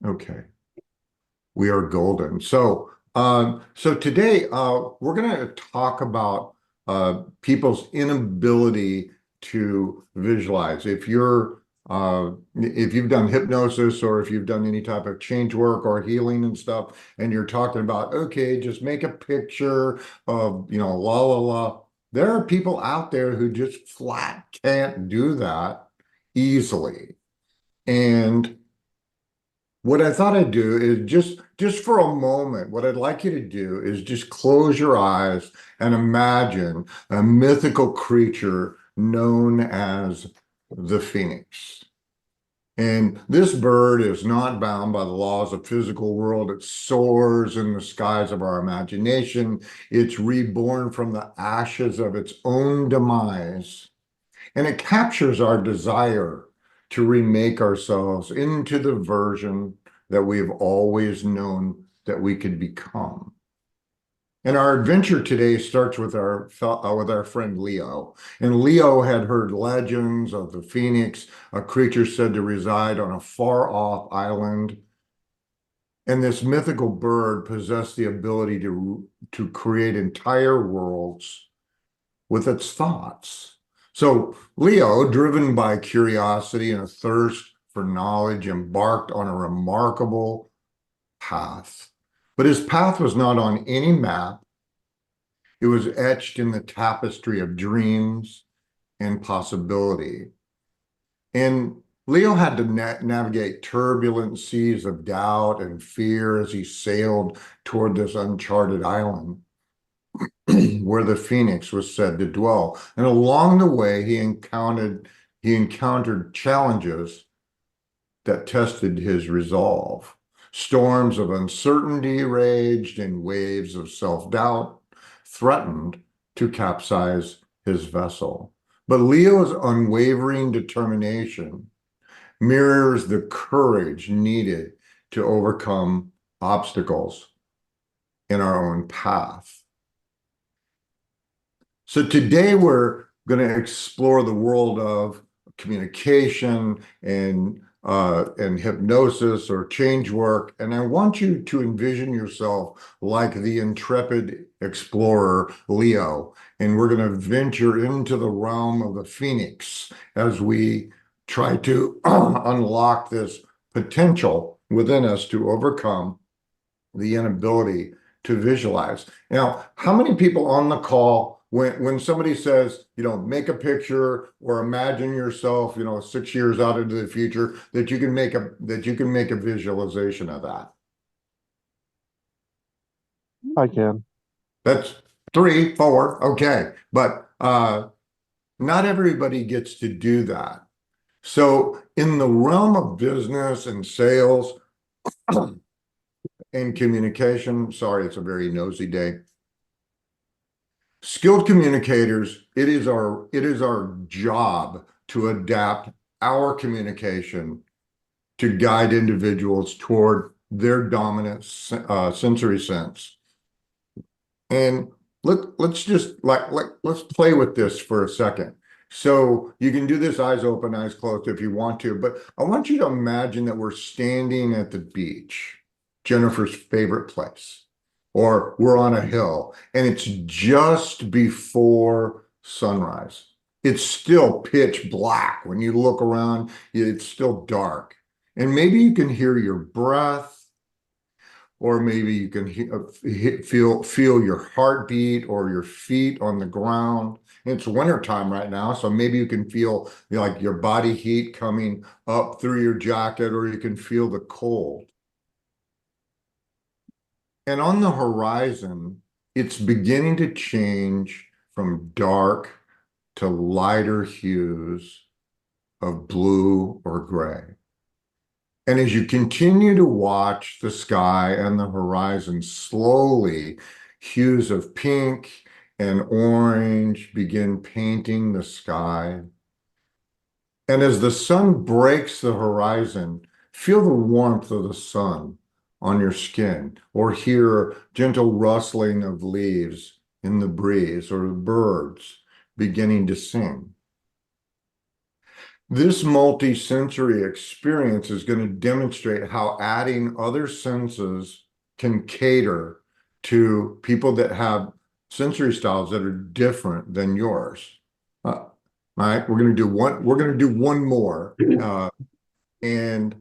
Okay, we are golden. So today, we're going to talk about people's inability to visualize. If you've done hypnosis or if you've done any type of change work or healing and stuff, and you're talking about, okay, just make a picture of, la la la. There are people out there who just flat can't do that easily. And what I thought I'd do is just for a moment, what I'd like you to do is just close your eyes and imagine a mythical creature known as the phoenix. And this bird is not bound by the laws of physical world. It soars in the skies of our imagination. It's reborn from the ashes of its own demise. And it captures our desire to remake ourselves into the version that we've always known that we could become. And our adventure today starts with our friend Leo. And Leo had heard legends of the phoenix, a creature said to reside on a far-off island. And this mythical bird possessed the ability to create entire worlds with its thoughts. So Leo, driven by curiosity and a thirst for knowledge, embarked on a remarkable path. But his path was not on any map. It was etched in the tapestry of dreams and possibility. And Leo had to navigate turbulent seas of doubt and fear as he sailed toward this uncharted island where the phoenix was said to dwell. And along the way, he encountered challenges that tested his resolve. Storms of uncertainty raged, and waves of self-doubt threatened to capsize his vessel. But Leo's unwavering determination mirrors the courage needed to overcome obstacles in our own path. So today we're going to explore the world of communication and hypnosis or change work. And I want you to envision yourself like the intrepid explorer Leo. And we're going to venture into the realm of the phoenix as we try to unlock this potential within us to overcome the inability to visualize. Now, how many people on the call, when somebody says, make a picture or imagine yourself, 6 years out into the future, that you can make a visualization of that? I can. That's three, four, okay. But not everybody gets to do that. So in the realm of business and sales and communication, sorry, it's a very nosy day. Skilled communicators, it is our job to adapt our communication to guide individuals toward their dominant sensory sense. And let's just let's play with this for a second. So you can do this eyes open, eyes closed if you want to, but I want you to imagine that we're standing at the beach, Jennifer's favorite place, or we're on a hill and it's just before sunrise. It's still pitch black. When you look around, it's still dark. And maybe you can hear your breath, or maybe you can feel your heartbeat or your feet on the ground. It's wintertime right now, so maybe you can feel like your body heat coming up through your jacket, or you can feel the cold. And on the horizon, it's beginning to change from dark to lighter hues of blue or gray. And as you continue to watch the sky and the horizon, slowly hues of pink and orange begin painting the sky. And as the sun breaks the horizon, feel the warmth of the sun on your skin, or hear gentle rustling of leaves in the breeze, or birds beginning to sing. This multi-sensory experience is going to demonstrate how adding other senses can cater to people that have sensory styles that are different than yours. All right, we're going to do one. We're going to do one more, and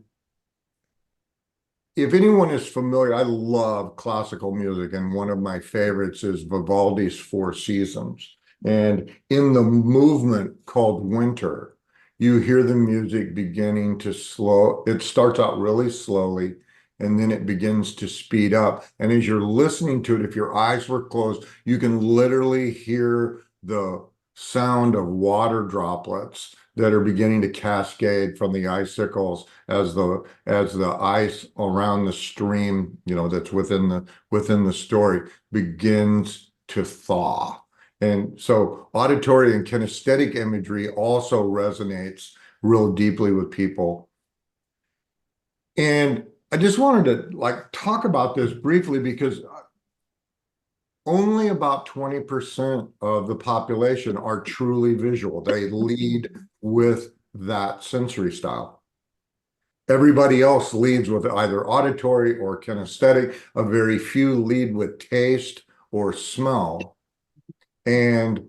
if anyone is familiar, I love classical music, and one of my favorites is Vivaldi's Four Seasons. And in the movement called Winter, you hear the music beginning to slow. It starts out really slowly, and then it begins to speed up. And as you're listening to it, if your eyes were closed, you can literally hear the sound of water droplets that are beginning to cascade from the icicles as the ice around the stream, that's within the story begins to thaw. And so auditory and kinesthetic imagery also resonates real deeply with people. And I just wanted to talk about this briefly because only about 20% of the population are truly visual. They lead with that sensory style. Everybody else leads with either auditory or kinesthetic. A very few lead with taste or smell. And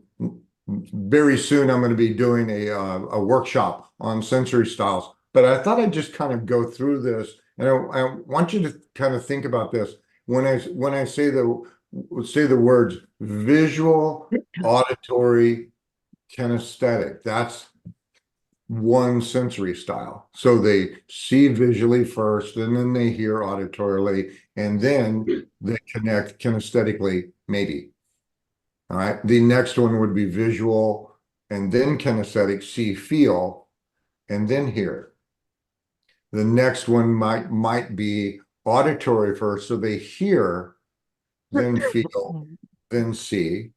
very soon I'm going to be doing a workshop on sensory styles. But I thought I'd just kind of go through this, and I want you to kind of think about this when I say the words visual, auditory, kinesthetic. That's one sensory style. So they see visually first, and then they hear auditorily, and then they connect kinesthetically, maybe. All right. The next one would be visual, and then kinesthetic, see, feel, and then hear. The next one might be auditory first, so they hear, then feel, then see.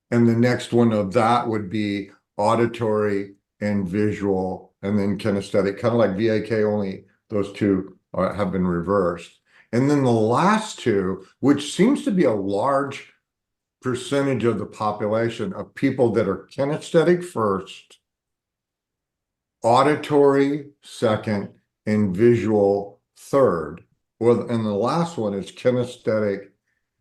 And the next one of that would be auditory and visual, and then kinesthetic, kind of like VAK, only those two have been reversed. And then the last two, which seems to be a large percentage of the population of people that are kinesthetic first, auditory second, and visual third. Well, and the last one is kinesthetic,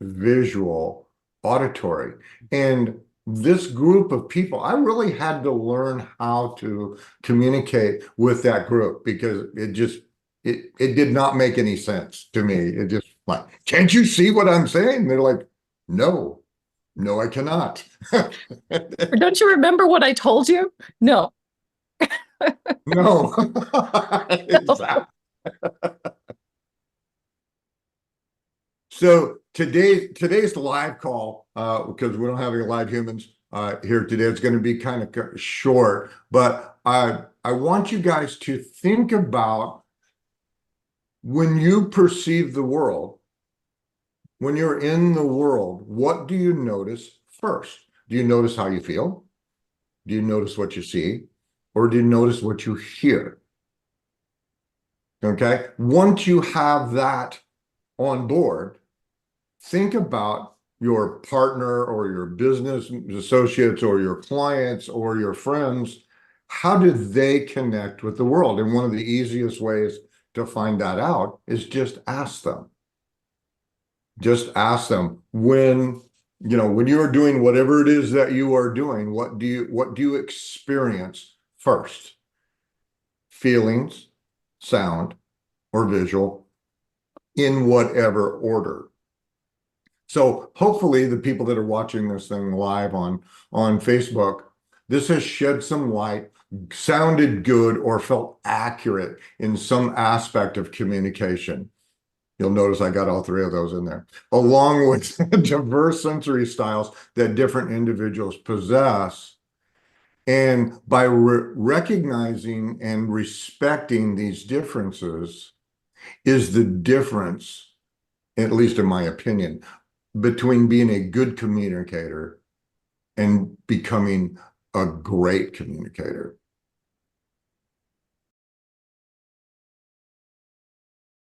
visual, auditory. And this group of people, I really had to learn how to communicate with that group because it did not make any sense to me. It just like, can't you see what I'm saying? They're like, no, I cannot. Or don't you remember what I told you? No. No. No. Exactly. So today's live call, because we don't have any live humans here today, it's going to be kind of short, but I want you guys to think about when you perceive the world, when you're in the world, what do you notice first? Do you notice how you feel? Do you notice what you see? Or do you notice what you hear? Okay. Once you have that on board, think about your partner or your business associates or your clients or your friends. How do they connect with the world? And one of the easiest ways to find that out is just ask them. Just ask them when you're doing whatever it is that you are doing, what do you experience first? Feelings, sound, or visual, in whatever order. So hopefully the people that are watching this thing live on Facebook, this has shed some light, sounded good, or felt accurate in some aspect of communication. You'll notice I got all three of those in there, along with diverse sensory styles that different individuals possess. And by recognizing and respecting these differences is the difference, at least in my opinion, between being a good communicator and becoming a great communicator.